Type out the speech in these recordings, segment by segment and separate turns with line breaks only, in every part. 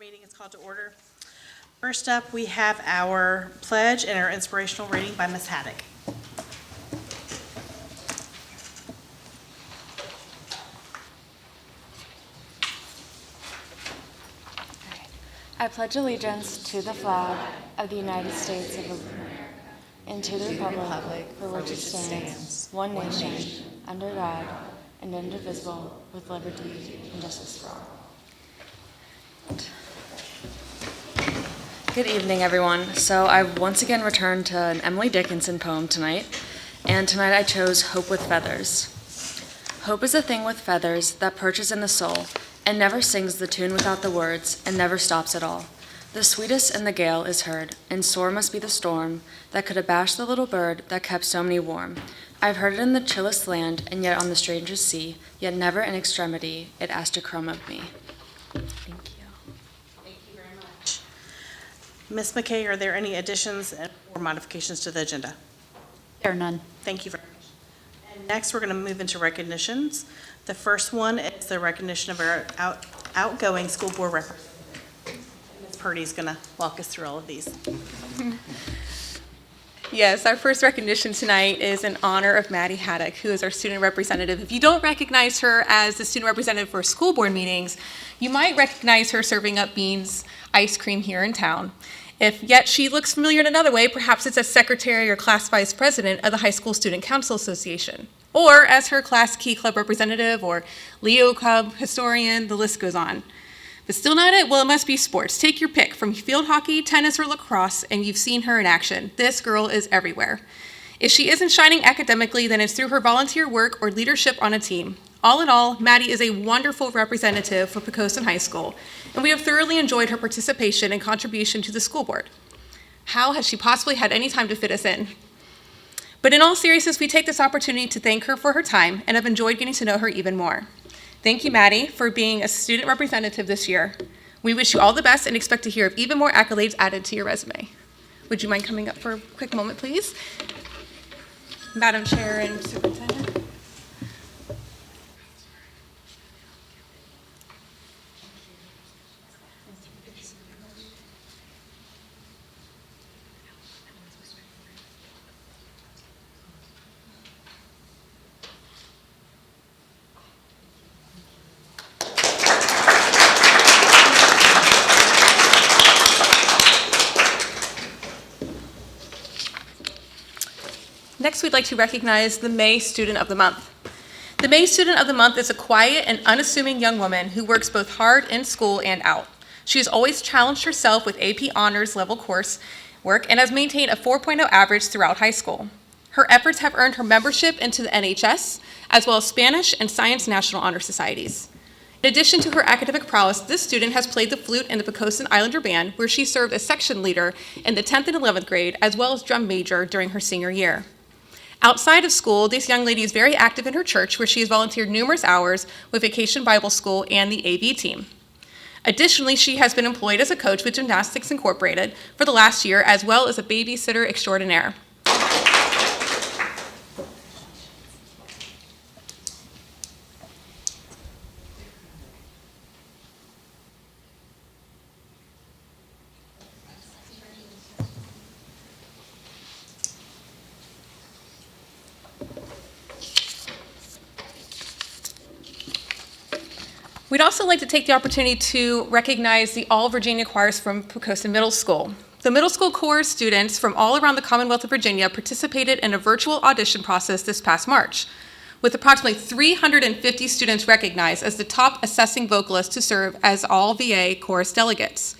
Meeting is called to order. First up, we have our pledge and our inspirational reading by Ms. Haddock.
I pledge allegiance to the flag of the United States of America and to the republic for which it stands, one nation, under God, and indivisible, with liberty and justice for all. Good evening, everyone. So I've once again returned to an Emily Dickinson poem tonight, and tonight I chose Hope with Feathers. Hope is a thing with feathers that perches in the soul and never sings the tune without the words and never stops at all. The sweetest in the gale is heard, and sore must be the storm that could abash the little bird that kept so many warm. I've heard it in the chillest land and yet on the strangest sea, yet never in extremity it asked a crumb of me. Thank you.
Thank you very much. Ms. McKay, are there any additions or modifications to the agenda?
There are none.
Thank you very much. And next, we're going to move into recognitions. The first one is the recognition of our outgoing school board representative. Ms. Purdy's going to walk us through all of these.
Yes, our first recognition tonight is in honor of Maddie Haddock, who is our student representative. If you don't recognize her as the student representative for school board meetings, you might recognize her serving up Beans ice cream here in town. If yet she looks familiar in another way, perhaps it's as secretary or class vice president of the High School Student Council Association, or as her Class Key Club representative or Leo Club historian, the list goes on. But still not it? Well, it must be sports. Take your pick from field hockey, tennis, or lacrosse, and you've seen her in action. This girl is everywhere. If she isn't shining academically, then it's through her volunteer work or leadership on a team. All in all, Maddie is a wonderful representative for Poquoson High School, and we have thoroughly enjoyed her participation and contribution to the school board. How has she possibly had any time to fit us in? But in all seriousness, we take this opportunity to thank her for her time and have enjoyed getting to know her even more. Thank you, Maddie, for being a student representative this year. We wish you all the best and expect to hear of even more accolades added to your resume. Would you mind coming up for a quick moment, please? Madam Chair and Superintendent. Next, we'd like to recognize the May Student of the Month. The May Student of the Month is a quiet and unassuming young woman who works both hard in school and out. She has always challenged herself with AP Honors level course work and has maintained a 4.0 average throughout high school. Her efforts have earned her membership into the NHS, as well as Spanish and Science National Honor Societies. In addition to her academic prowess, this student has played the flute in the Poquoson Islander Band, where she served as section leader in the 10th and 11th grade, as well as drum major during her senior year. Outside of school, this young lady is very active in her church, where she has volunteered numerous hours with Vacation Bible School and the AV team. Additionally, she has been employed as a coach with Gymnastics Incorporated for the last year, as well as a babysitter extraordinaire. We'd also like to take the opportunity to recognize the All Virginia choirs from Poquoson Middle School. The middle school chorus students from all around the Commonwealth of Virginia participated in a virtual audition process this past March, with approximately 350 students recognized as the top assessing vocalists to serve as All VA chorus delegates.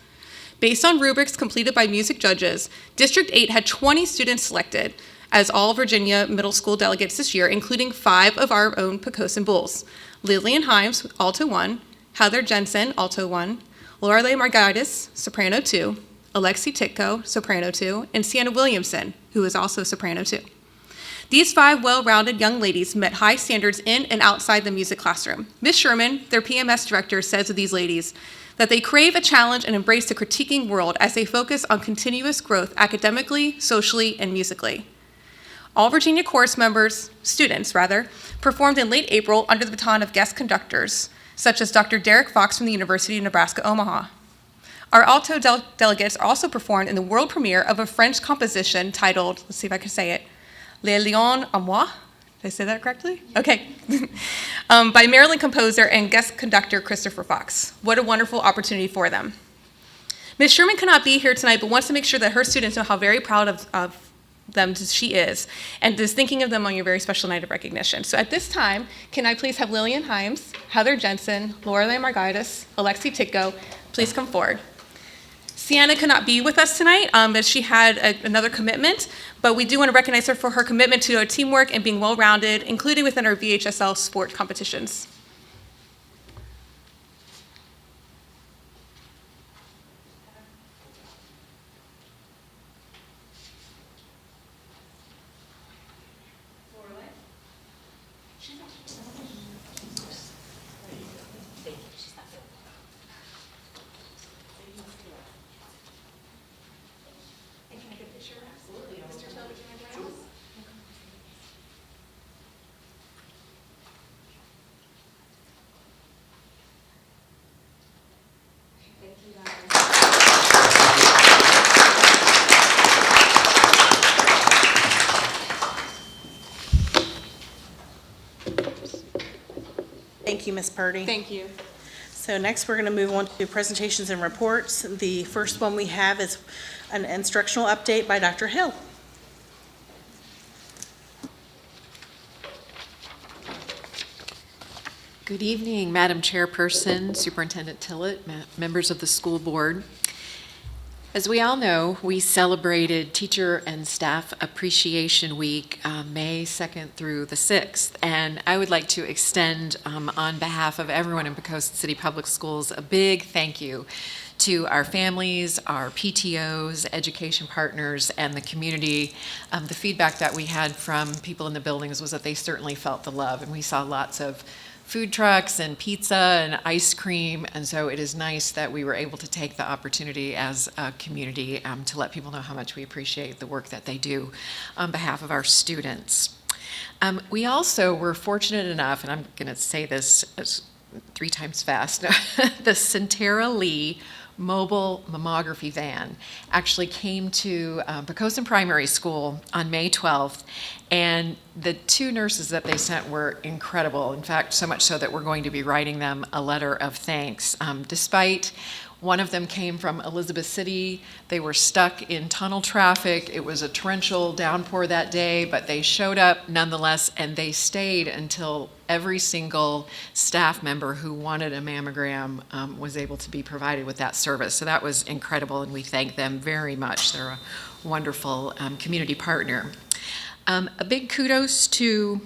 Based on rubrics completed by music judges, District 8 had 20 students selected as All Virginia middle school delegates this year, including 5 of our own Poquoson Bulls: Lillian Himes, alto 1, Heather Jensen, alto 1, Lorelei Margaitis, soprano 2, Alexi Titko, soprano 2, and Sienna Williamson, who is also soprano 2. These 5 well-rounded young ladies met high standards in and outside the music classroom. Ms. Sherman, their PMS director, says of these ladies that they crave a challenge and embrace the critiquing world as they focus on continuous growth academically, socially, and musically. All Virginia chorus students, performed in late April under the baton of guest conductors, such as Dr. Derek Fox from the University of Nebraska, Omaha. Our alto delegates also performed in the world premiere of a French composition titled, let's see if I can say it, Les Lions à moi. Did I say that correctly? Okay. By Maryland composer and guest conductor Christopher Fox. What a wonderful opportunity for them. Ms. Sherman cannot be here tonight, but wants to make sure that her students know how very proud of them she is, and is thinking of them on your very special night of recognition. So at this time, can I please have Lillian Himes, Heather Jensen, Lorelei Margaitis, Alexi Titko, please come forward. Sienna could not be with us tonight, as she had another commitment, but we do want to recognize her for her commitment to our teamwork and being well-rounded, including within our VHSL sport competitions.
Thank you, Ms. Purdy.
Thank you.
So next, we're going to move on to presentations and reports. The first one we have is an instructional update by Dr. Hill.
Good evening, Madam Chairperson, Superintendent Tillett, members of the school board. As we all know, we celebrated Teacher and Staff Appreciation Week, May 2nd through the 6th, and I would like to extend, on behalf of everyone in Poquoson City Public Schools, a big thank you to our families, our PTOs, education partners, and the community. The feedback that we had from people in the buildings was that they certainly felt the love, and we saw lots of food trucks and pizza and ice cream, and so it is nice that we were able to take the opportunity as a community to let people know how much we appreciate the work that they do on behalf of our students. We also were fortunate enough, and I'm going to say this as 3 times fast, the Centera Lee mobile mammography van actually came to Poquoson Primary School on May 12th, and the 2 nurses that they sent were incredible. In fact, so much so that we're going to be writing them a letter of thanks. Despite one of them came from Elizabeth City, they were stuck in tunnel traffic. It was a torrential downpour that day, but they showed up nonetheless, and they stayed until every single staff member who wanted a mammogram was able to be provided with that service. So that was incredible, and we thank them very much. They're a wonderful community partner. A big kudos to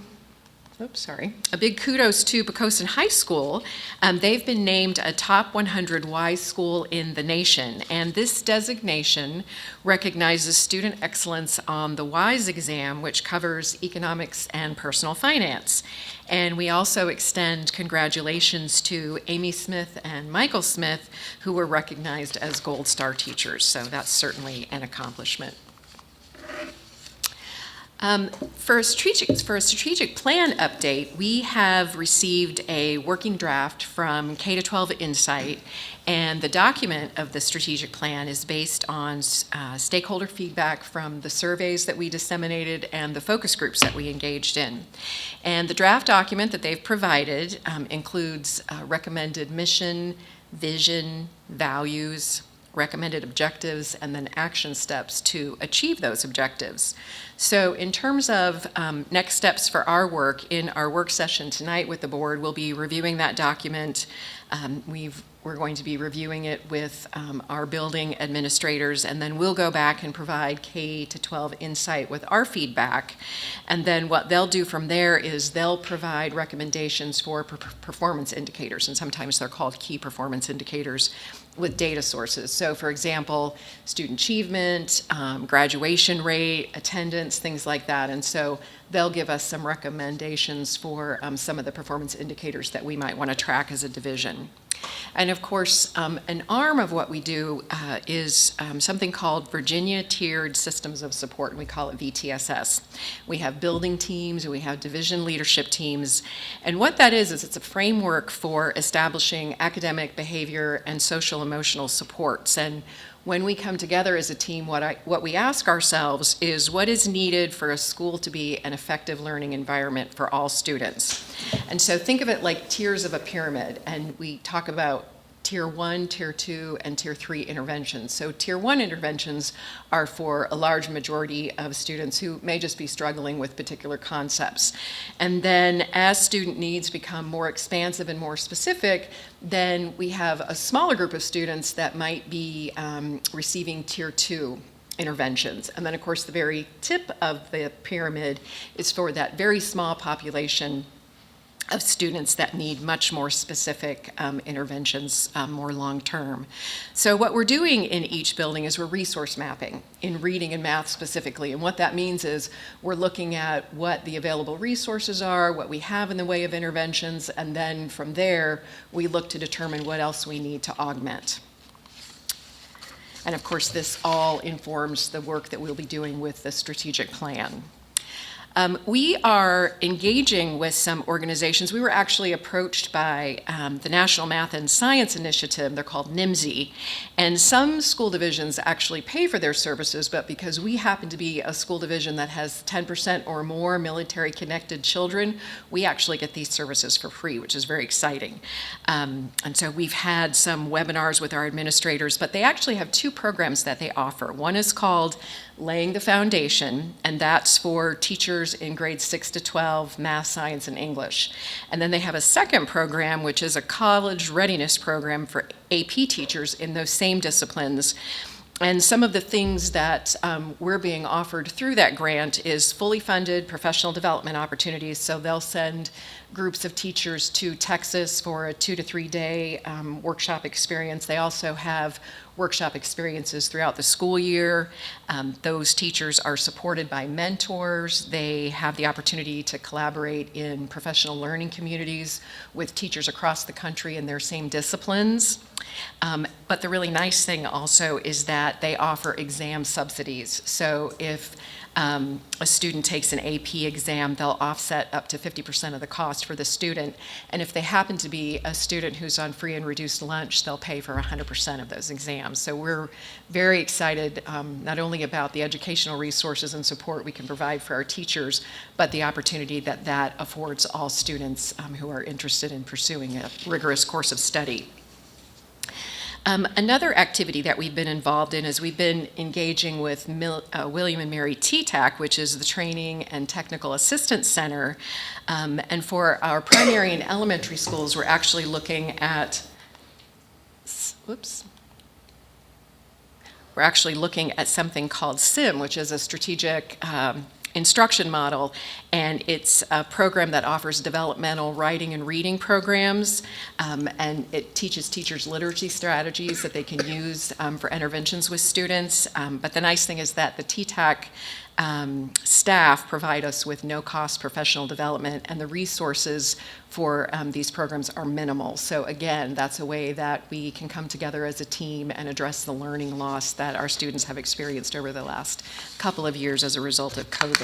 Poquoson High School. They've been named a top 100 WISE school in the nation, and this designation recognizes student excellence on the WISE exam, which covers economics and personal finance. And we also extend congratulations to Amy Smith and Michael Smith, who were recognized as Gold Star teachers, so that's certainly an accomplishment. For a strategic plan update, we have received a working draft from K-12 Insight, and the document of the strategic plan is based on stakeholder feedback from the surveys that we disseminated and the focus groups that we engaged in. And the draft document that they've provided includes recommended mission, vision, values, recommended objectives, and then action steps to achieve those objectives. So in terms of next steps for our work, in our work session tonight with the board, we'll be reviewing that document. We're going to be reviewing it with our building administrators, and then we'll go back and provide K-12 Insight with our feedback. And then what they'll do from there is they'll provide recommendations for performance indicators, and sometimes they're called key performance indicators, with data sources. So for example, student achievement, graduation rate, attendance, things like that. And so they'll give us some recommendations for some of the performance indicators that we might want to track as a division. And of course, an arm of what we do is something called Virginia Tiered Systems of Support, and we call it VTSS. We have building teams, we have division leadership teams, and what that is it's a framework for establishing academic, behavior, and social emotional supports. And when we come together as a team, what we ask ourselves is what is needed for a school to be an effective learning environment for all students. And so think of it like tiers of a pyramid, and we talk about Tier 1, Tier 2, and Tier 3 interventions. So Tier 1 interventions are for a large majority of students who may just be struggling with particular concepts. And then as student needs become more expansive and more specific, then we have a smaller group of students that might be receiving Tier 2 interventions. And then, of course, the very tip of the pyramid is for that very small population of students that need much more specific interventions, more long-term. So what we're doing in each building is we're resource mapping in reading and math specifically. And what that means is we're looking at what the available resources are, what we have in the way of interventions, and then from there, we look to determine what else we need to augment. And of course, this all informs the work that we'll be doing with the strategic plan. We are engaging with some organizations. We were actually approached by the National Math and Science Initiative. They're called NIMSY. And some school divisions actually pay for their services, but because we happen to be a school division that has 10% or more military-connected children, we actually get these services for free, which is very exciting. And so we've had some webinars with our administrators, but they actually have two programs that they offer. One is called Laying the Foundation, and that's for teachers in grades 6 to 12, math, science, and English. And then they have a second program, which is a college readiness program for AP teachers in those same disciplines. And some of the things that we're being offered through that grant is fully funded professional development opportunities. So they'll send groups of teachers to Texas for a 2 to 3 day workshop experience. They also have workshop experiences throughout the school year. Those teachers are supported by mentors. They have the opportunity to collaborate in professional learning communities with teachers across the country in their same disciplines. But the really nice thing also is that they offer exam subsidies. So if a student takes an AP exam, they'll offset up to 50% of the cost for the student. And if they happen to be a student who's on free and reduced lunch, they'll pay for 100% of those exams. So we're very excited not only about the educational resources and support we can provide for our teachers, but the opportunity that that affords all students who are interested in pursuing a rigorous course of study. Another activity that we've been involved in is we've been engaging with William and Mary TTAC, which is the Training and Technical Assistance Center. And for our primary and elementary schools, we're actually looking at, we're actually looking at something called SIM, which is a strategic instruction model, and it's a program that offers developmental writing and reading programs, and it teaches teachers literacy strategies that they can use for interventions with students. But the nice thing is that the TTAC staff provide us with no-cost professional development, and the resources for these programs are minimal. So again, that's a way that we can come together as a team and address the learning loss that our students have experienced over the last couple of years as a result of COVID.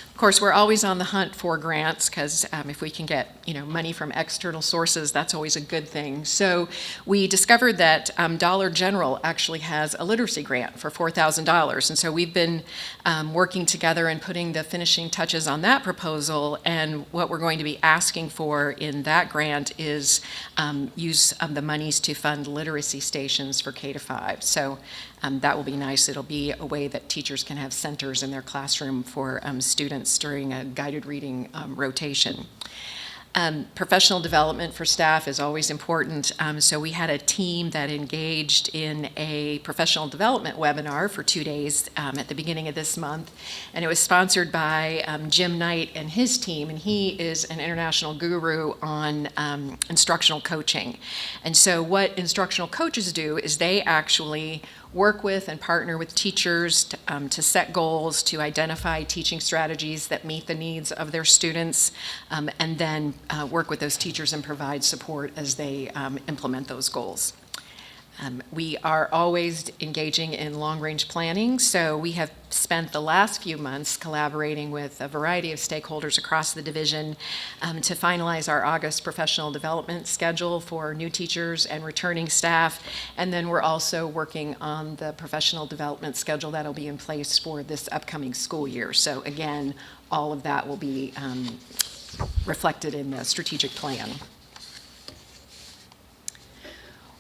Of course, we're always on the hunt for grants because if we can get money from external sources, that's always a good thing. So we discovered that Dollar General actually has a literacy grant for $4,000. And so we've been working together and putting the finishing touches on that proposal. And what we're going to be asking for in that grant is use of the monies to fund literacy stations for K-5. So that will be nice. It'll be a way that teachers can have centers in their classroom for students during a guided reading rotation. Professional development for staff is always important. So we had a team that engaged in a professional development webinar for 2 days at the beginning of this month. And it was sponsored by Jim Knight and his team. And he is an international guru on instructional coaching. And so what instructional coaches do is they actually work with and partner with teachers to set goals, to identify teaching strategies that meet the needs of their students, and then work with those teachers and provide support as they implement those goals. We are always engaging in long-range planning, so we have spent the last few months collaborating with a variety of stakeholders across the division to finalize our August professional development schedule for new teachers and returning staff, and then we're also working on the professional development schedule that'll be in place for this upcoming school year. So again, all of that will be reflected in the strategic plan.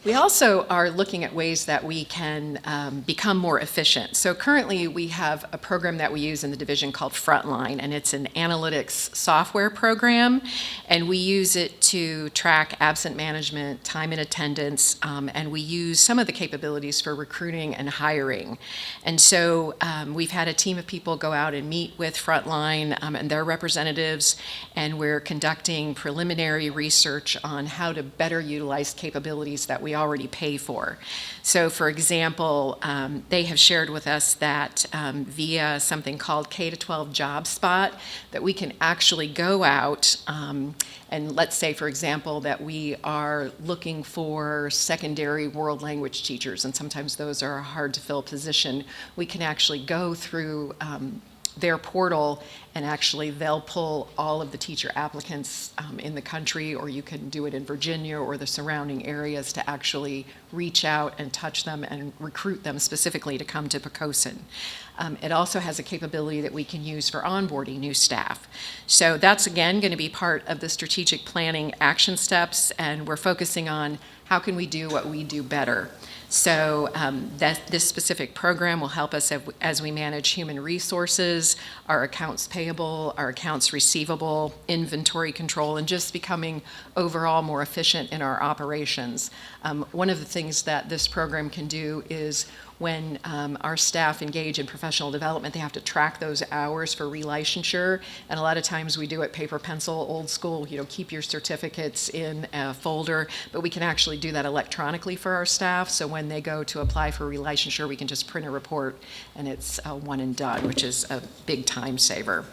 We also are looking at ways that we can become more efficient. So currently we have a program that we use in the division called Frontline, and it's an analytics software program, and we use it to track absent management, time and attendance, and we use some of the capabilities for recruiting and hiring. And so we've had a team of people go out and meet with Frontline and their representatives, and we're conducting preliminary research on how to better utilize capabilities that we already pay for. So for example, they have shared with us that via something called K-12 Job Spot, that we can actually go out and let's say, for example, that we are looking for secondary world language teachers, and sometimes those are a hard to fill position. We can actually go through their portal, and actually they'll pull all of the teacher applicants in the country, or you can do it in Virginia or the surrounding areas to actually reach out and touch them and recruit them specifically to come to Poquoson. It also has a capability that we can use for onboarding new staff. So that's again going to be part of the strategic planning action steps, and we're focusing on how can we do what we do better. So this specific program will help us as we manage human resources, our accounts payable, our accounts receivable, inventory control, and just becoming overall more efficient in our operations. One of the things that this program can do is when our staff engage in professional development, they have to track those hours for relicensure, and a lot of times we do it paper pencil, old school, keep your certificates in a folder, but we can actually do that electronically for our staff, so when they go to apply for relicensure, we can just print a report and it's one and done, which is a big time saver.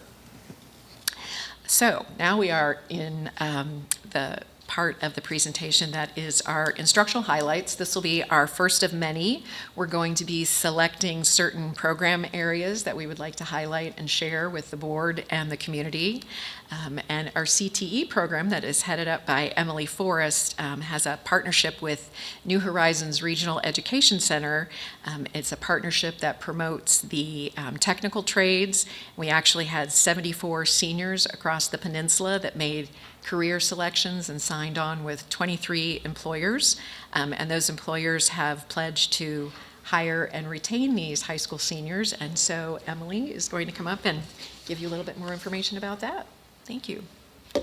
So now we are in the part of the presentation that is our instructional highlights. This will be our first of many. We're going to be selecting certain program areas that we would like to highlight and share with the board and the community. And our CTE program that is headed up by Emily Forrest has a partnership with New Horizons Regional Education Center. It's a partnership that promotes the technical trades. We actually had 74 seniors across the peninsula that made career selections and signed on with 23 employers, and those employers have pledged to hire and retain these high school seniors, and so Emily is going to come up and give you a little bit more information about that. Thank you.
All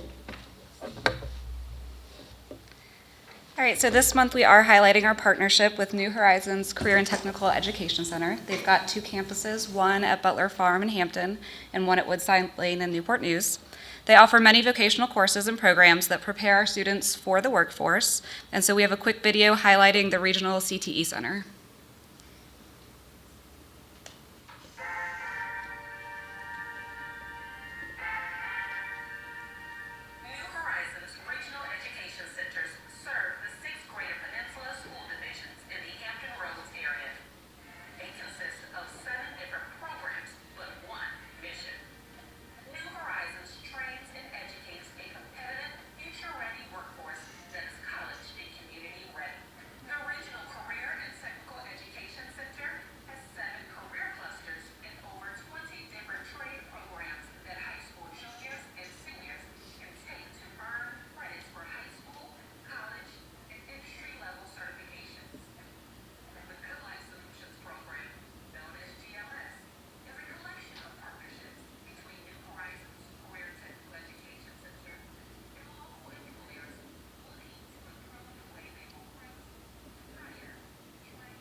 right, so this month we are highlighting our partnership with New Horizons Career and Technical Education Center. They've got two campuses, one at Butler Farm in Hampton and one at Woodside Lane in Newport News. They offer many vocational courses and programs that prepare our students for the workforce, and so we have a quick video highlighting the Regional CTE Center.
New Horizons Regional Education Centers serve the 6th Greater Peninsula school divisions in the Hampton Roads area. They consist of 7 different programs, but one mission. New Horizons trains and educates a competitive, future-ready workforce that is college and community-ready. The Regional Career and Technical Education Center has 7 career clusters and over 20 different trade programs that high school juniors and seniors can take to earn credits for high school, college, and entry-level certifications. The Good Life Solutions Program, known as GLS, is a collection of partnerships between New Horizons Career and Technical Education Center and local employers looking to improve the way they will recruit, hire, train.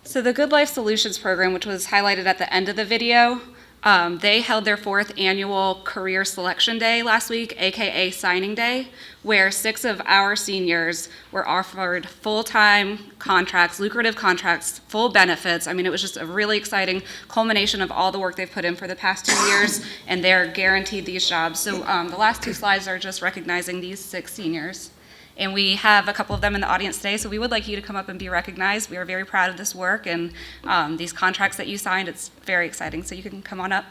So the Good Life Solutions program, which was highlighted at the end of the video, They held their 4th annual Career Selection Day last week, AKA Signing Day, where 6 of our seniors were offered full-time contracts, lucrative contracts, full benefits. I mean, it was just a really exciting culmination of all the work they've put in for the past 2 years, and they're guaranteed these jobs. So the last 2 slides are just recognizing these 6 seniors. And we have a couple of them in the audience today, so we would like you to come up and be recognized. We are very proud of this work and these contracts that you signed. It's very exciting, so you can come on up.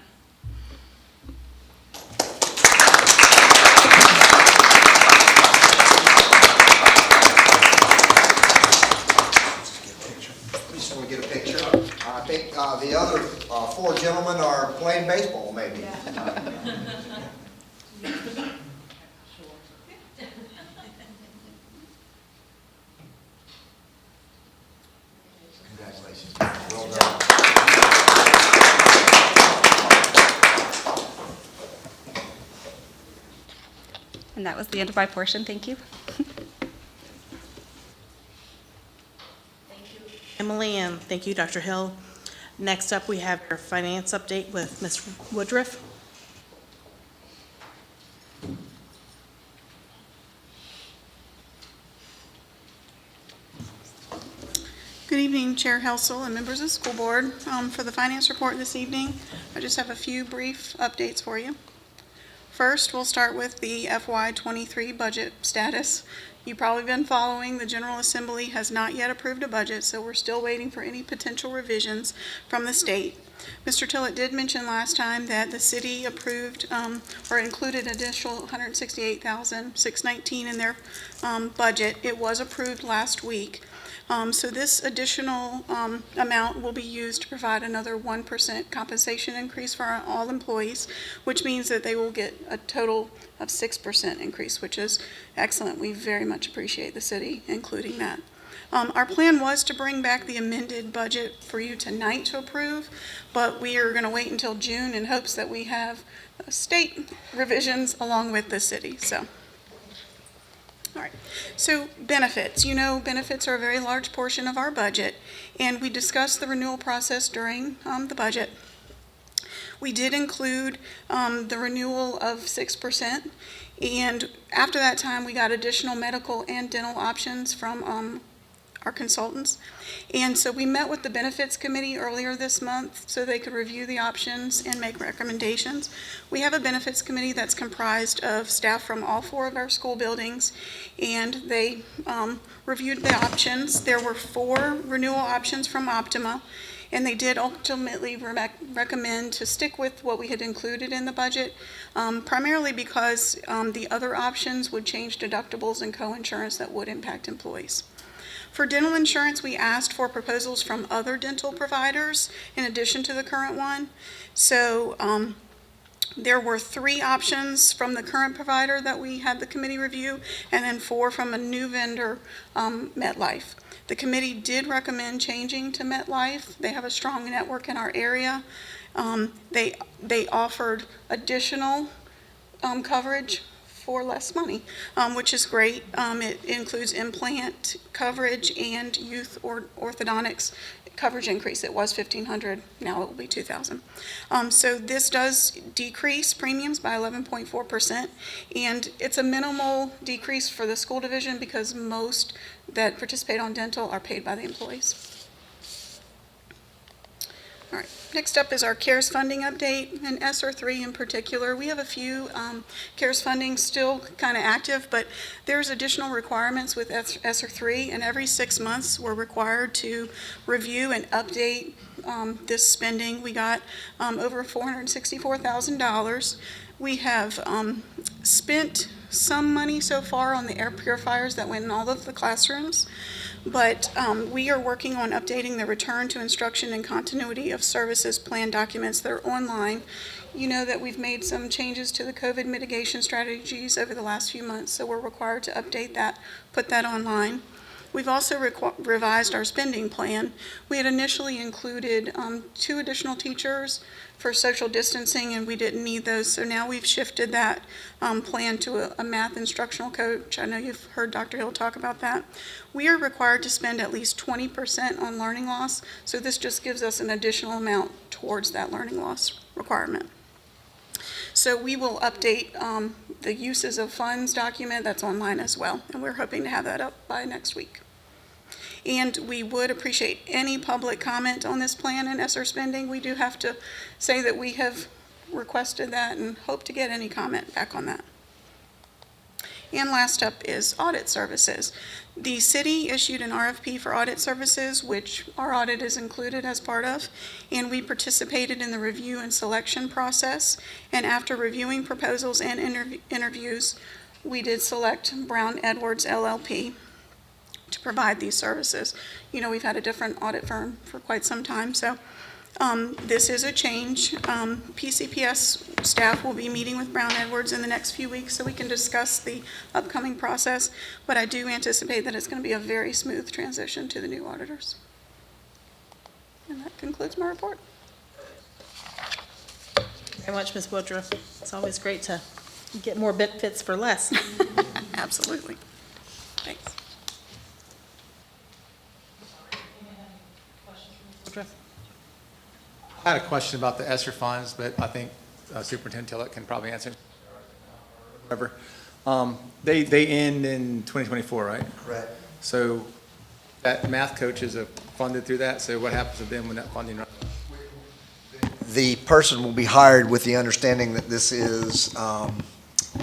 Just want to get a picture. I think the other 4 gentlemen are playing baseball, maybe. Congratulations. Well done.
And that was the end of my portion. Thank you.
Emily, and thank you, Dr. Hill. Next up, we have our finance update with Ms. Woodruff.
Good evening, Chair Helsel and members of the school board. For the finance report this evening, I just have a few brief updates for you. First, we'll start with the FY23 budget status. You've probably been following, the General Assembly has not yet approved a budget, so we're still waiting for any potential revisions from the state. Mr. Tillett did mention last time that the city approved or included additional $168,619 in their budget. It was approved last week. So this additional amount will be used to provide another 1% compensation increase for all employees, which means that they will get a total of 6% increase, which is excellent. We very much appreciate the city including that. Our plan was to bring back the amended budget for you tonight to approve, but we are going to wait until June in hopes that we have state revisions along with the city. All right, so benefits. You know, benefits are a very large portion of our budget, and we discussed the renewal process during the budget. We did include the renewal of 6%, and after that time, we got additional medical and dental options from our consultants. And so we met with the benefits committee earlier this month so they could review the options and make recommendations. We have a benefits committee that's comprised of staff from all 4 of our school buildings, and they reviewed the options. There were 4 renewal options from Optima, and they did ultimately recommend to stick with what we had included in the budget, primarily because the other options would change deductibles and co-insurance that would impact employees. For dental insurance, we asked for proposals from other dental providers in addition to the current one. So there were 3 options from the current provider that we had the committee review, and then 4 from a new vendor, MetLife. The committee did recommend changing to MetLife. They have a strong network in our area. They offered additional coverage for less money, which is great. It includes implant coverage and youth orthodontics coverage increase. It was $1,500, now it will be $2,000. So this does decrease premiums by 11.4%, and it's a minimal decrease for the school division because most that participate on dental are paid by the employees. All right, next up is our CARES funding update, and ESSER 3 in particular. We have a few CARES funding still kind of active, but there's additional requirements with ESSER 3, and every 6 months we're required to review and update this spending. We got over $464,000. We have spent some money so far on the air purifiers that went in all of the classrooms. But we are working on updating the return to instruction and continuity of services plan documents that are online. You know that we've made some changes to the COVID mitigation strategies over the last few months, so we're required to update that, put that online. We've also revised our spending plan. We had initially included 2 additional teachers for social distancing, and we didn't need those, so now we've shifted that plan to a math instructional coach. I know you've heard Dr. Hill talk about that. We are required to spend at least 20% on learning loss, so this just gives us an additional amount towards that learning loss requirement. So we will update the uses of funds document that's online as well, and we're hoping to have that up by next week. And we would appreciate any public comment on this plan and ESSER spending. We do have to say that we have requested that and hope to get any comment back on that. And last up is audit services. The city issued an RFP for audit services, which our audit is included as part of, and we participated in the review and selection process. And after reviewing proposals and interviews, we did select Brown Edwards LLP to provide these services. You know, we've had a different audit firm for quite some time, so this is a change. PCPS staff will be meeting with Brown Edwards in the next few weeks so we can discuss the upcoming process, but I do anticipate that it's going to be a very smooth transition to the new auditors. And that concludes my report.
Very much, Ms. Woodruff. It's always great to get more benefits for less.
Absolutely. Thanks.
Woodruff?
I had a question about the ESSER funds, but I think Superintendent Tillett can probably answer. Whatever. They end in 2024, right?
Correct.
So that math coaches are funded through that, so what happens to them when that funding runs out?
The person will be hired with the understanding that this is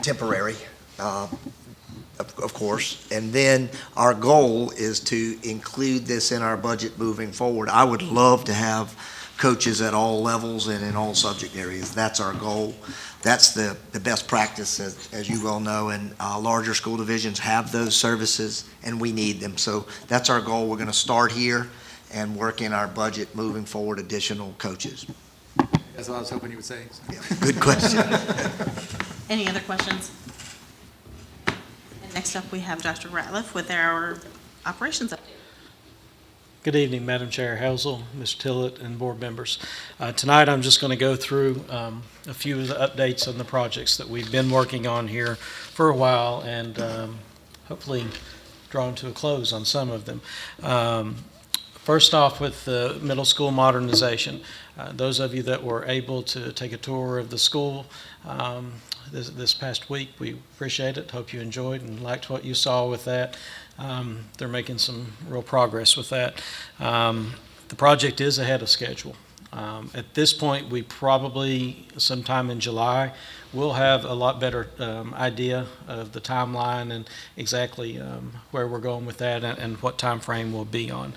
temporary, of course. And then our goal is to include this in our budget moving forward. I would love to have coaches at all levels and in all subject areas. That's our goal. That's the best practice, as you well know, and larger school divisions have those services, and we need them. So that's our goal. We're going to start here and work in our budget moving forward additional coaches.
That's what I was hoping you would say.
Yeah, good question.
Any other questions? And next up, we have Dr. Ratliff with our operations update.
Good evening, Madam Chair Hazel, Mr. Tillett, and board members. Tonight, I'm just going to go through a few of the updates on the projects that we've been working on here for a while, and hopefully drawn to a close on some of them. First off, with the middle school modernization. Those of you that were able to take a tour of the school this past week, we appreciate it. Hope you enjoyed and liked what you saw with that. They're making some real progress with that. The project is ahead of schedule. At this point, we probably, sometime in July, will have a lot better idea of the timeline and exactly where we're going with that and what time frame we'll be on.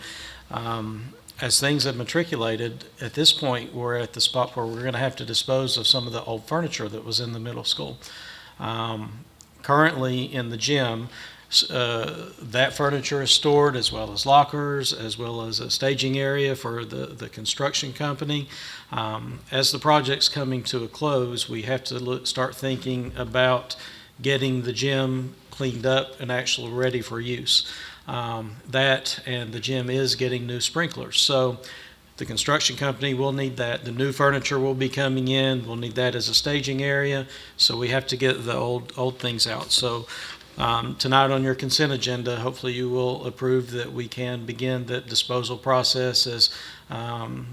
As things have matriculated, at this point, we're at the spot where we're going to have to dispose of some of the old furniture that was in the middle school. Currently, in the gym, that furniture is stored, as well as lockers, as well as a staging area for the construction company. As the project's coming to a close, we have to start thinking about getting the gym cleaned up and actually ready for use. That and the gym is getting new sprinklers. So the construction company will need that. The new furniture will be coming in. We'll need that as a staging area. So we have to get the old things out. So tonight on your consent agenda, hopefully you will approve that we can begin that disposal process, as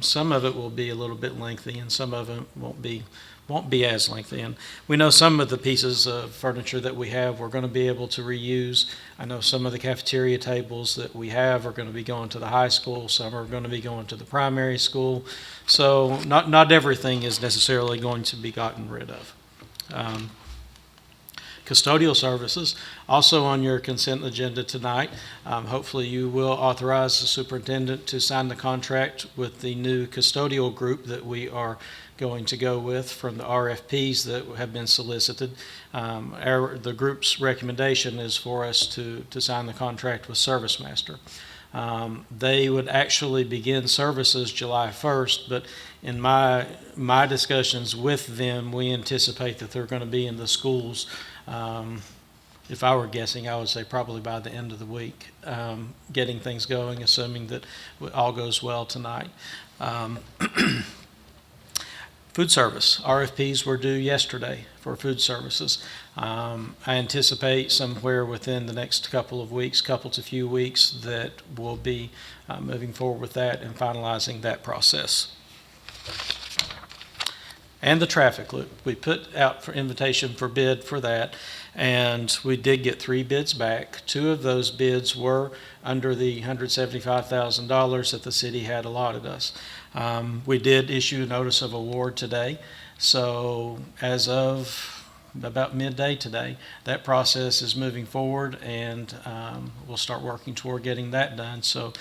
some of it will be a little bit lengthy and some of it won't be as lengthy. And we know some of the pieces of furniture that we have we're going to be able to reuse. I know some of the cafeteria tables that we have are going to be going to the high school. Some are going to be going to the primary school. So not everything is necessarily going to be gotten rid of. Custodial services, also on your consent agenda tonight. Hopefully you will authorize the superintendent to sign the contract with the new custodial group that we are going to go with from the RFPs that have been solicited. The group's recommendation is for us to sign the contract with ServiceMaster. They would actually begin services July 1st, but in my discussions with them, we anticipate that they're going to be in the schools if I were guessing, I would say probably by the end of the week, getting things going, assuming that all goes well tonight. Food service, RFPs were due yesterday for food services. I anticipate somewhere within the next couple of weeks, couple to few weeks, that we'll be moving forward with that and finalizing that process. And the traffic loop, we put out for invitation for bid for that, and we did get 3 bids back. 2 of those bids were under the $175,000 that the city had allotted us. We did issue a notice of award today, so as of about midday today, that process is moving forward, and we'll start working toward getting that done. So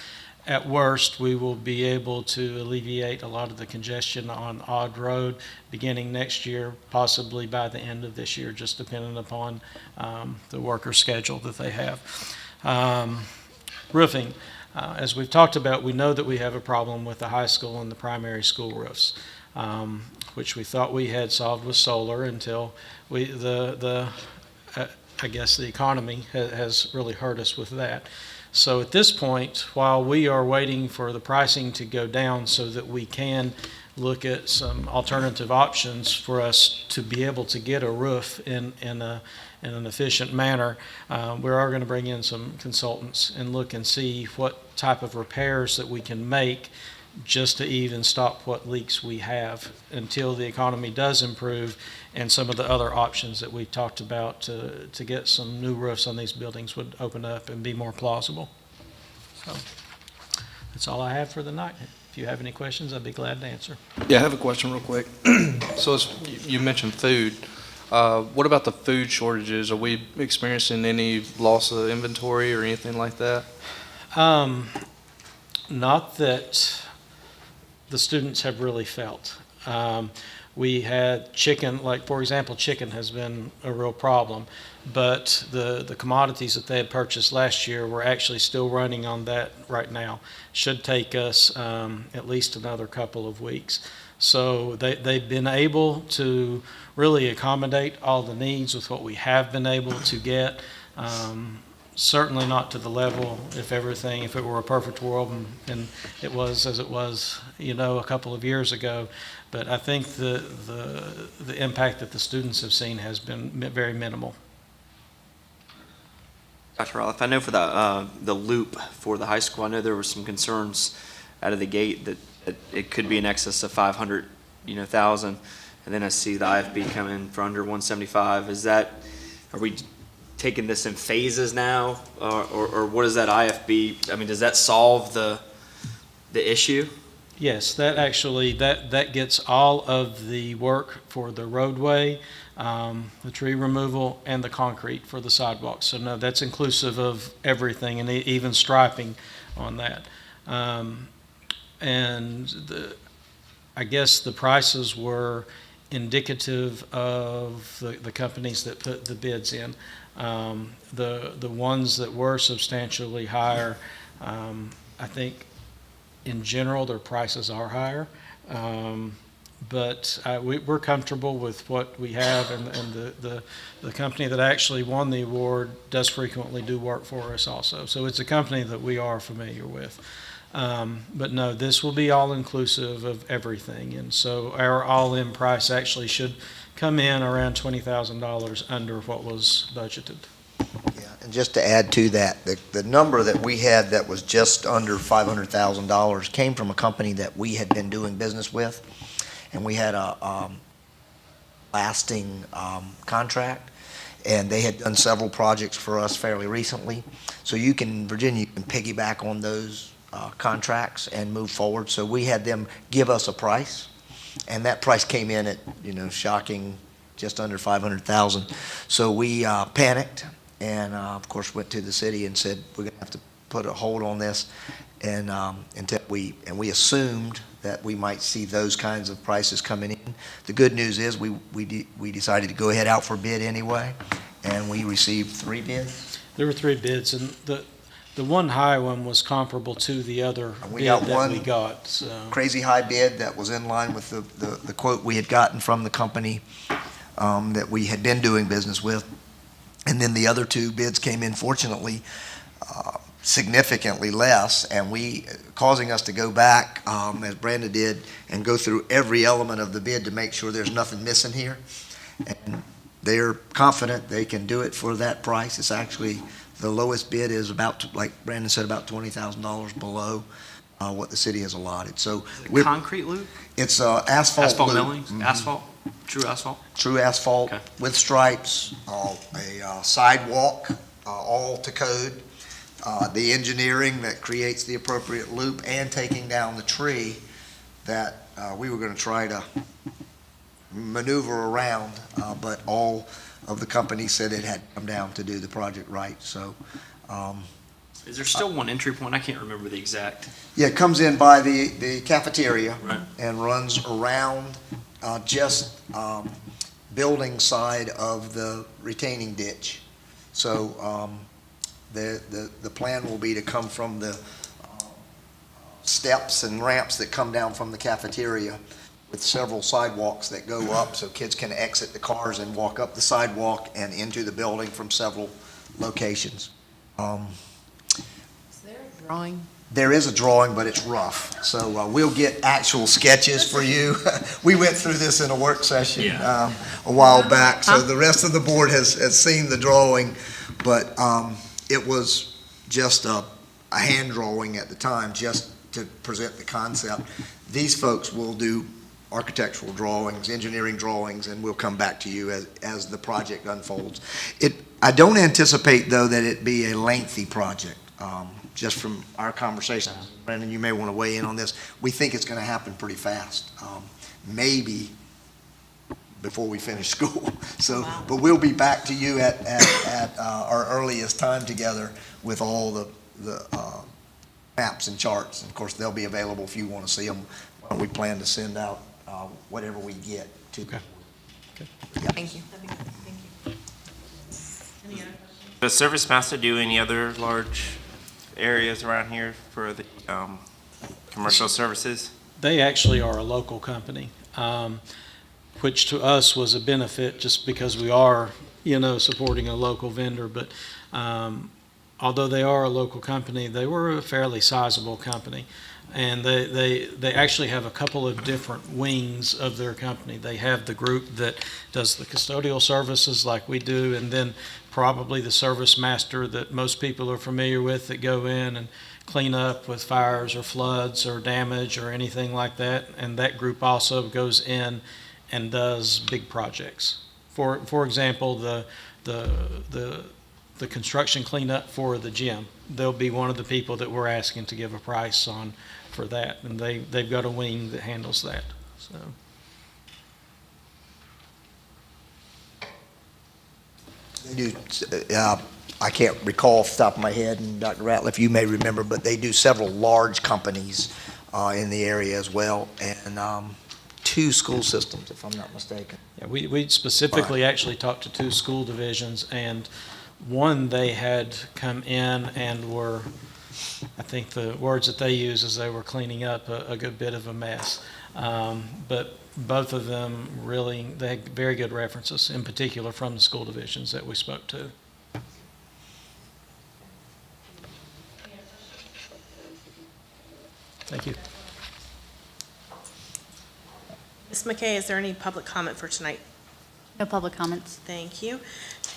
at worst, we will be able to alleviate a lot of the congestion on Odd Road beginning next year, possibly by the end of this year, just depending upon the worker schedule that they have. Roofing, as we've talked about, we know that we have a problem with the high school and the primary school roofs, which we thought we had solved with solar until I guess the economy has really hurt us with that. So at this point, while we are waiting for the pricing to go down so that we can look at some alternative options for us to be able to get a roof in an efficient manner, we are going to bring in some consultants and look and see what type of repairs that we can make just to even stop what leaks we have until the economy does improve and some of the other options that we've talked about to get some new roofs on these buildings would open up and be more plausible. So that's all I have for the night. If you have any questions, I'd be glad to answer.
Yeah, I have a question real quick. So you mentioned food. What about the food shortages? Are we experiencing any loss of inventory or anything like that?
Not that the students have really felt. We had chicken, like for example, chicken has been a real problem, but the commodities that they had purchased last year, we're actually still running on that right now. Should take us at least another couple of weeks. So they've been able to really accommodate all the needs with what we have been able to get. Certainly not to the level if it were a perfect world and it was as it was, a couple of years ago. But I think the impact that the students have seen has been very minimal.
Dr. Roloff, I know for the loop for the high school, I know there were some concerns out of the gate that it could be in excess of 500,000, and then I see the IFB come in for under 175. Are we taking this in phases now, or what is that IFB? I mean, does that solve the issue?
Yes, that gets all of the work for the roadway, the tree removal, and the concrete for the sidewalks. So no, that's inclusive of everything, and even striping on that. I guess the prices were indicative of the companies that put the bids in. The ones that were substantially higher, I think in general their prices are higher, but we're comfortable with what we have, and the company that actually won the award does frequently do work for us also. So it's a company that we are familiar with. But no, this will be all inclusive of everything, and so our all-in price actually should come in around $20,000 under what was budgeted.
Yeah, and just to add to that, the number that we had that was just under $500,000 came from a company that we had been doing business with, and we had a lasting contract, and they had done several projects for us fairly recently. So Virginia, you can piggyback on those contracts and move forward. So we had them give us a price, and that price came in at, shocking, just under 500,000. So we panicked and, of course, went to the city and said, we're going to have to put a hold on this. And we assumed that we might see those kinds of prices coming in. The good news is we decided to go ahead out for bid anyway, and we received 3 bids.
There were 3 bids, and the one high one was comparable to the other
We
bid
got
that
one
we got. So.
Crazy high bid that was in line with the quote we had gotten from the company that we had been doing business with. And then the other two bids came in, fortunately, significantly less, and causing us to go back, as Brenda did, and go through every element of the bid to make sure there's nothing missing here. And they're confident they can do it for that price. It's actually, the lowest bid is about, like Brandon said, about $20,000 below what the city has allotted. So
Concrete loop?
it's asphalt
Asphalt
loop.
millings?
Mhm.
Asphalt? True asphalt?
True asphalt
Okay.
with stripes, a sidewalk, all to code. The engineering that creates the appropriate loop and taking down the tree that we were going to try to maneuver around, but all of the companies said it had come down to do the project right. So,
Is there still one entry point? I can't remember the exact.
yeah, it comes in by the cafeteria
Right.
and runs around just building side of the retaining ditch. So the plan will be to come from the steps and ramps that come down from the cafeteria with several sidewalks that go up so kids can exit the cars and walk up the sidewalk and into the building from several locations.
Is there a drawing?
There is a drawing, but it's rough. So we'll get actual sketches for you. We went through this in a work session a while back, so the rest of the board has seen the drawing, but it was just a hand drawing at the time, just to present the concept. These folks will do architectural drawings, engineering drawings, and we'll come back to you as the project unfolds. I don't anticipate, though, that it be a lengthy project. Just from our conversation, Brandon, you may want to weigh in on this. We think it's going to happen pretty fast, maybe before we finish school. So, but we'll be back to you at our earliest time together with all the maps and charts. And of course, they'll be available if you want to see them. We plan to send out whatever we get to.
Okay.
Thank you.
Does Service Master do any other large areas around here for the commercial services?
They actually are a local company, which to us was a benefit just because we are, supporting a local vendor. But although they are a local company, they were a fairly sizable company. And they actually have a couple of different wings of their company. They have the group that does the custodial services like we do, and then probably the service master that most people are familiar with that go in and clean up with fires or floods or damage or anything like that. And that group also goes in and does big projects. For example, the construction cleanup for the gym, they'll be one of the people that we're asking to give a price on for that, and they've got a wing that handles that. So
They do, I can't recall off the top of my head, and Dr. Ratliff, you may remember, but they do several large companies in the area as well, and 2 school systems, if I'm not mistaken.
yeah, we specifically actually talked to 2 school divisions, and one they had come in and were, I think the words that they use is they were cleaning up a good bit of a mess. But both of them really, they had very good references, in particular from the school divisions that we spoke to. Thank you.
Ms. McKay, is there any public comment for tonight?
No public comments.
Thank you.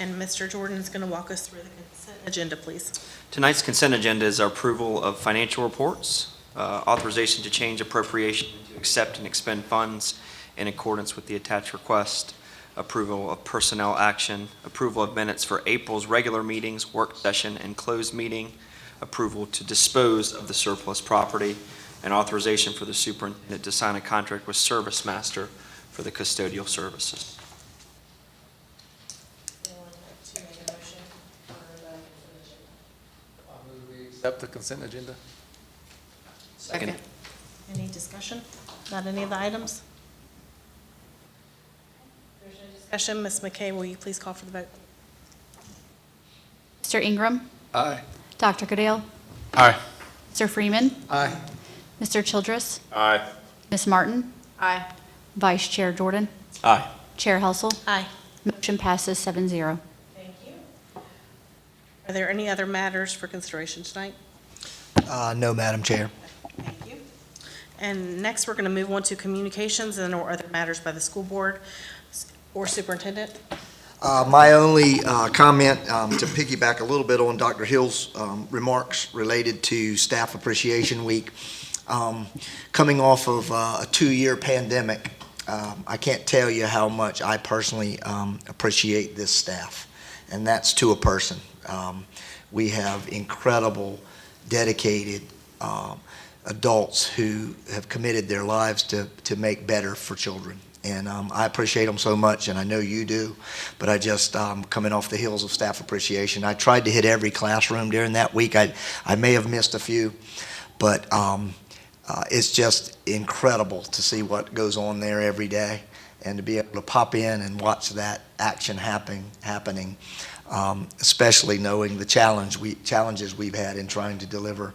And Mr. Jordan is going to walk us through the consent agenda, please.
Tonight's consent agenda is our approval of financial reports, authorization to change appropriation to accept and expend funds in accordance with the attached request, approval of personnel action, approval of minutes for April's regular meetings, work session, and closed meeting, approval to dispose of the surplus property, and authorization for the superintendent to sign a contract with Service Master for the custodial services.
Accept the consent agenda?
Second.
Any discussion about any of the items? There's no discussion. Ms. McKay, will you please call for the vote?
Mr. Ingram,
Aye.
Dr. Goodale,
Aye.
Mr. Freeman,
Aye.
Mr. Childress,
Aye.
Ms. Martin,
Aye.
Vice Chair Jordan,
Aye.
Chair Helsel.
Aye.
Motion passes 7-0.
Thank you. Are there any other matters for consideration tonight?
No, Madam Chair.
Thank you. And next, we're going to move on to communications and or other matters by the school board or superintendent.
My only comment, to piggyback a little bit on Dr. Hill's remarks related to Staff Appreciation Week. Coming off of a 2-year pandemic, I can't tell you how much I personally appreciate this staff, and that's to a person. We have incredible, dedicated adults who have committed their lives to make better for children. And I appreciate them so much, and I know you do, but I just, coming off the heels of Staff Appreciation, I tried to hit every classroom during that week. I may have missed a few, but it's just incredible to see what goes on there every day, and to be able to pop in and watch that action happening, especially knowing the challenges we've had in trying to deliver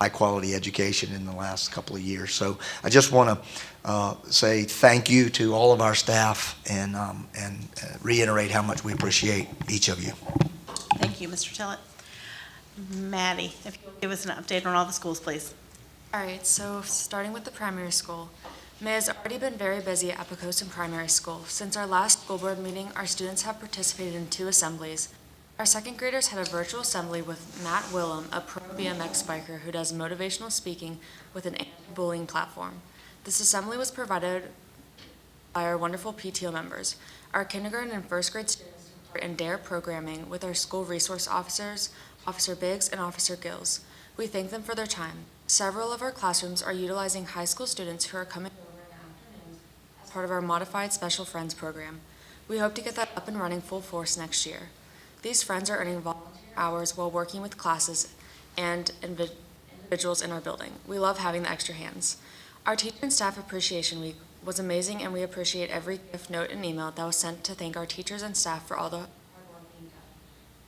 high-quality education in the last couple of years. So I just want to say thank you to all of our staff and reiterate how much we appreciate each of you.
Thank you, Mr. Tillett. Maddie, if you'll give us an update on all the schools, please.
All right, so starting with the primary school. May has already been very busy at Poquoson Primary School. Since our last school board meeting, our students have participated in 2 assemblies. Our second graders had a virtual assembly with Matt Willem, a pro BMX biker who does motivational speaking with an anti-bullying platform. This assembly was provided by our wonderful PTO members. Our kindergarten and first grade students support in DARE programming with our school resource officers, Officer Biggs and Officer Gills. We thank them for their time. Several of our classrooms are utilizing high school students who are coming over in the afternoons as part of our modified Special Friends program. We hope to get that up and running full force next year. These friends are earning volunteer hours while working with classes and individuals in our building. We love having the extra hands. Our Teacher and Staff Appreciation Week was amazing, and we appreciate every gift, note, and email that was sent to thank our teachers and staff for all the hard work being done.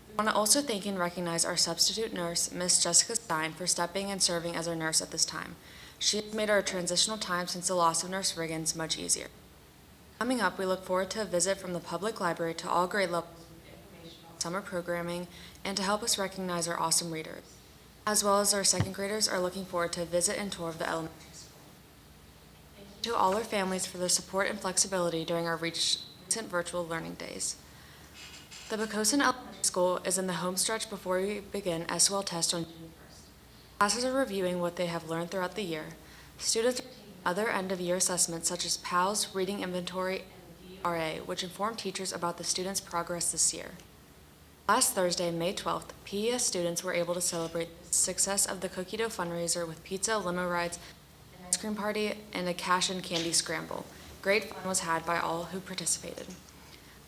We want to also thank and recognize our substitute nurse, Miss Jessica Stein, for stepping and serving as our nurse at this time. She has made our transitional time since the loss of Nurse Riggins much easier. Coming up, we look forward to a visit from the public library to all grade levels summer programming, and to help us recognize our awesome readers, as well as our second graders are looking forward to a visit and tour of the elementary school. Thank you to all our families for their support and flexibility during our recent virtual learning days. The Poquoson Elementary School is in the home stretch before we begin SOL test on June 1st. Classes are reviewing what they have learned throughout the year. Students are taking other end-of-year assessments such as PALS, reading inventory, and VRA, which inform teachers about the students' progress this year. Last Thursday, May 12th, PES students were able to celebrate the success of the Cookie Dough fundraiser with pizza, limo rides, an ice cream party, and a cash and candy scramble. Great fun was had by all who participated.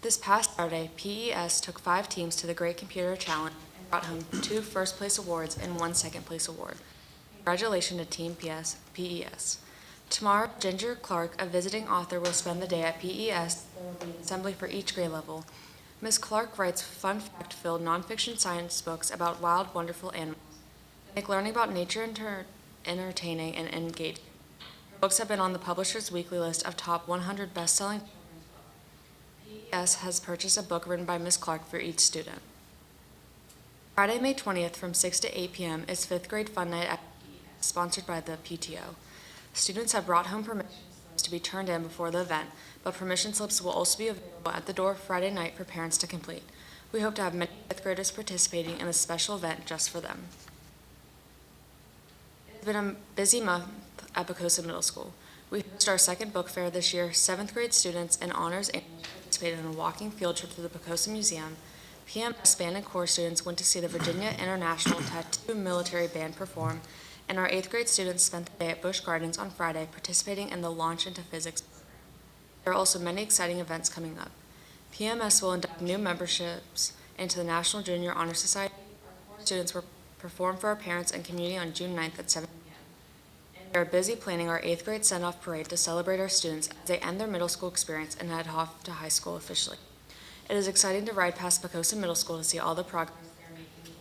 This past Saturday, PES took 5 teams to the Great Computer Challenge and brought home 2 first-place awards and 1 second-place award. Congratulations to Team PES. Tomorrow, Ginger Clark, a visiting author, will spend the day at PES. There will be an assembly for each grade level. Ms. Clark writes fun fact-filled nonfiction science books about wild, wonderful animals. They make learning about nature entertaining and engaging. Her books have been on the Publisher's Weekly list of top 100 best-selling children's books. PES has purchased a book written by Ms. Clark for each student. Friday, May 20th from 6 to 8 p.m. is 5th grade fun night at PES, sponsored by the PTO. Students have brought home permission slips to be turned in before the event, but permission slips will also be available at the door Friday night for parents to complete. We hope to have many 5th graders participating in a special event just for them. It's been a busy month at Poquoson Middle School. We hosted our second book fair this year. 7th grade students and honors and participated in a walking field trip to the Poquoson Museum. PMS band and corps students went to see the Virginia International Tattoo Military Band perform, and our 8th grade students spent the day at Busch Gardens on Friday participating in the Launch into Physics program. There are also many exciting events coming up. PMS will induct new memberships into the National Junior Honor Society. Our corps students will perform for our parents and community on June 9th at 7 p.m. And we are busy planning our 8th grade send-off parade to celebrate our students as they end their middle school experience and head off to high school officially. It is exciting to ride past Poquoson Middle School to see all the progress they are making with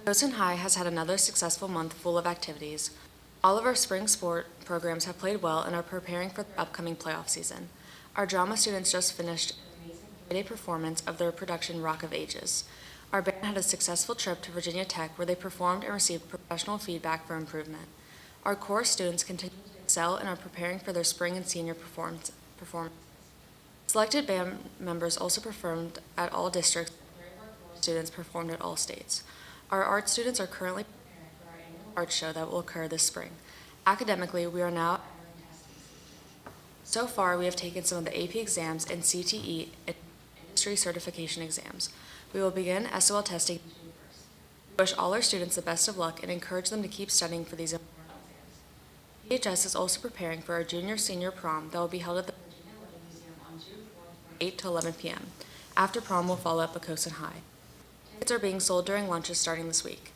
renovation. Poquoson High has had another successful month full of activities. All of our spring sport programs have played well and are preparing for the upcoming playoff season. Our drama students just finished an amazing Day performance of their production Rock of Ages. Our band had a successful trip to Virginia Tech where they performed and received professional feedback for improvement. Our core students continue to excel and are preparing for their spring and senior performance. Selected band members also performed at all districts. Students performed at all states. Our art students are currently preparing for our annual art show that will occur this spring. Academically, we are now entering testing season. So far, we have taken some of the AP exams and CTE and industry certification exams. We will begin SOL testing June 1st. We wish all our students the best of luck and encourage them to keep studying for these important exams. PHS is also preparing for our junior-senior prom that will be held at the Virginia Living Museum on June 4th from 8 to 11 p.m. After prom, we'll follow at Poquoson High. Tickets are being sold during lunches starting this week.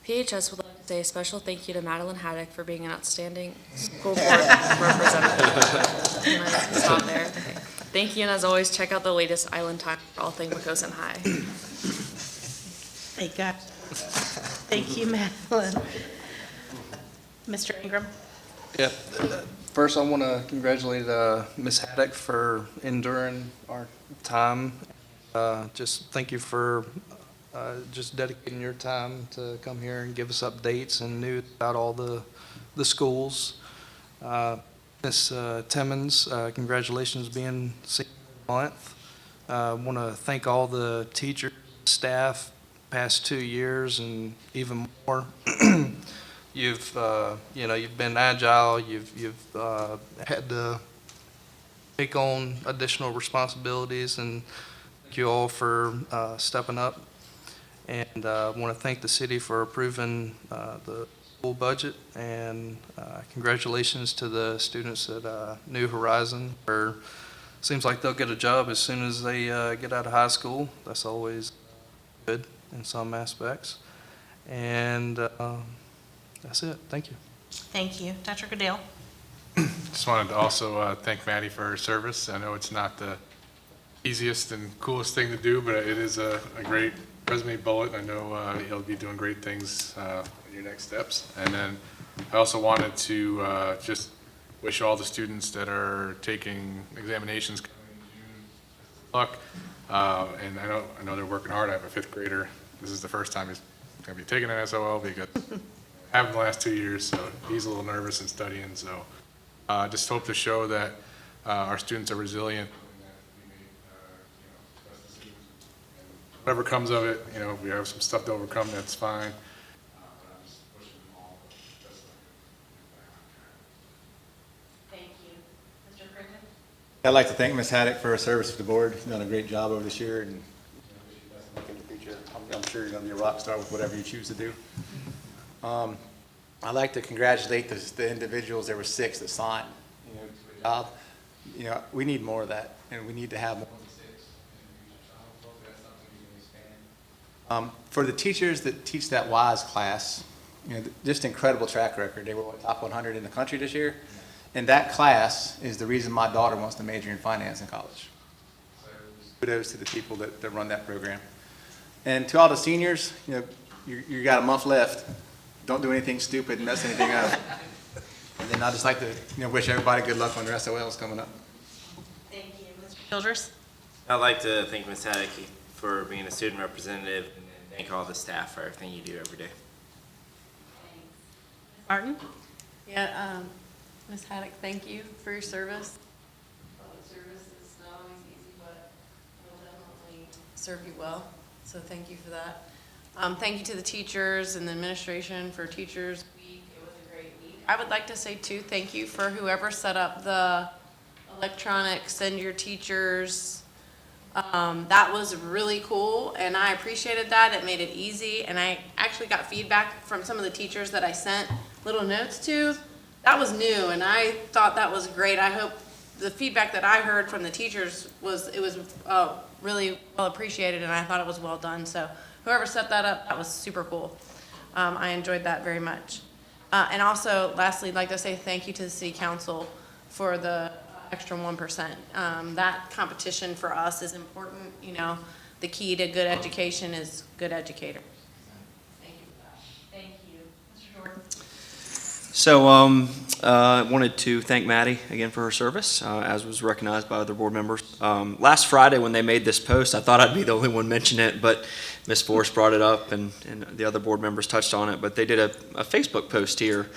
PHS would like to say a special thank you to Madeline Haddock for being an outstanding school board representative. Can I stop there? Okay. Thank you, and as always, check out the latest Island Time for all things Poquoson High.
Thank God. Thank you, Madeline. Mr. Ingram?
Yeah. First, I want to congratulate Ms. Haddock for enduring our time. Just thank you for just dedicating your time to come here and give us updates and news about all the schools. Ms. Timmons, congratulations being senior month. I want to thank all the teachers, staff, past 2 years and even more. You've been agile. You've had to take on additional responsibilities, and thank you all for stepping up. And I want to thank the city for approving the school budget, and congratulations to the students at New Horizon. Seems like they'll get a job as soon as they get out of high school. That's always good in some aspects. And that's it. Thank you.
Thank you. Dr. Goodale?
Just wanted to also thank Maddie for her service. I know it's not the easiest and coolest thing to do, but it is a great resume bullet. I know he'll be doing great things in your next steps. And then I also wanted to just wish all the students that are taking examinations coming in June luck. And I know they're working hard. I have a 5th grader. This is the first time he's going to be taking an SOL because I haven't the last 2 years, so he's a little nervous and studying. So just hope to show that our students are resilient. Whatever comes of it, if we have some stuff to overcome, that's fine.
Thank you. Mr. Crittenden?
I'd like to thank Ms. Haddock for her service to the board. She's done a great job over this year, and wish you best of luck in the future. I'm sure you're going to be a rock star with whatever you choose to do. I'd like to congratulate the individuals. There were 6 that signed, to a job. We need more of that, and we need to have more than 6. For the teachers that teach that WISE class, just incredible track record. They were top 100 in the country this year. And that class is the reason my daughter wants to major in finance in college. So kudos to the people that run that program. And to all the seniors, you got a month left. Don't do anything stupid and mess anything up. And then I'd just like to wish everybody good luck on their SOLs coming up.
Thank you. Mr. Childress?
I'd like to thank Ms. Haddock for being a student representative, and thank all the staff for everything you do every day.
Martin?
Yeah, Ms. Haddock, thank you for your service. Public service is not always easy, but it will definitely serve you well, so thank you for that. Thank you to the teachers and the administration for Teachers Week. It was a great week. I would like to say too, thank you for whoever set up the electronic send your teachers. That was really cool, and I appreciated that. It made it easy, and I actually got feedback from some of the teachers that I sent little notes to. That was new, and I thought that was great. I hope the feedback that I heard from the teachers was really well appreciated, and I thought it was well done. So whoever set that up, that was super cool. I enjoyed that very much. And also, lastly, I'd like to say thank you to the City Council for the extra 1%. That competition for us is important. The key to good education is good educators. Thank you for that.
Thank you. Mr. Jordan?
So, I wanted to thank Maddie again for her service, as was recognized by other board members. Last Friday, when they made this post, I thought I'd be the only one mentioning it, but Ms. Forrest brought it up, and the other board members touched on it. But they did a Facebook post here,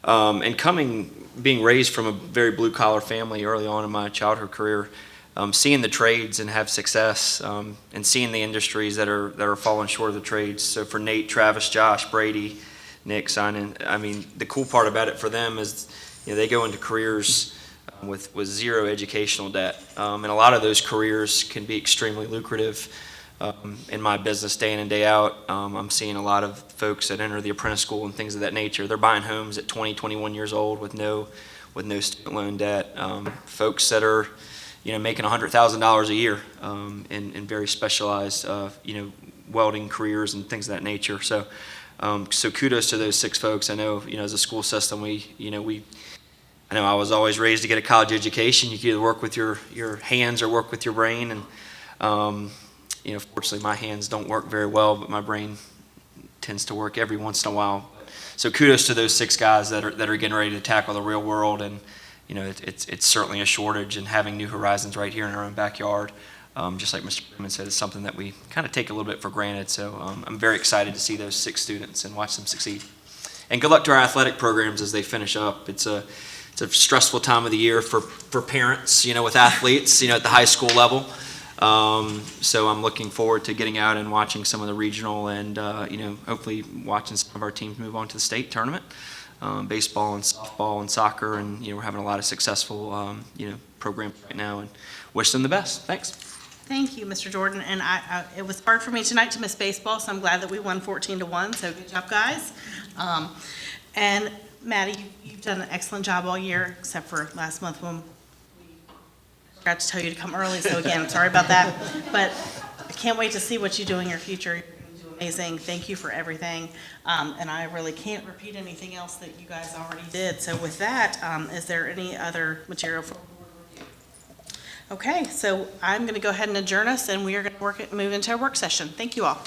and being raised from a very blue-collar family early on in my childhood career, seeing the trades and have success, and seeing the industries that are falling short of the trades. So for Nate, Travis, Josh, Brady, Nick, Simon, I mean, the cool part about it for them is, they go into careers with zero educational debt. And a lot of those careers can be extremely lucrative. In my business day in and day out, I'm seeing a lot of folks that enter the apprentice school and things of that nature. They're buying homes at 20, 21 years old with no student loan debt. Folks that are, making $100,000 a year in very specialized, welding careers and things of that nature. So kudos to those 6 folks. I know, as a school system, I know I was always raised to get a college education. You can either work with your hands or work with your brain. And, fortunately my hands don't work very well, but my brain tends to work every once in a while. So kudos to those 6 guys that are getting ready to tackle the real world. And, it's certainly a shortage, and having New Horizons right here in our own backyard, just like Mr. Freeman said, is something that we kind of take a little bit for granted. So I'm very excited to see those 6 students and watch them succeed. And good luck to our athletic programs as they finish up. It's a stressful time of the year for parents, with athletes, at the high school level. So I'm looking forward to getting out and watching some of the regional and, hopefully watching some of our teams move on to the state tournament. Baseball and softball and soccer, and, we're having a lot of successful, programs right now, and wish them the best. Thanks.
Thank you, Mr. Jordan. And it was hard for me tonight to miss baseball, so I'm glad that we won 14-1. So good job, guys. And Maddie, you've done an excellent job all year, except for last month when we forgot to tell you to come early. So again, sorry about that. But I can't wait to see what you do in your future. You're going to do amazing. Thank you for everything. And I really can't repeat anything else that you guys already did. So with that, is there any other material for board review? Okay, so I'm going to go ahead and adjourn us, and we are going to move into our work session. Thank you all.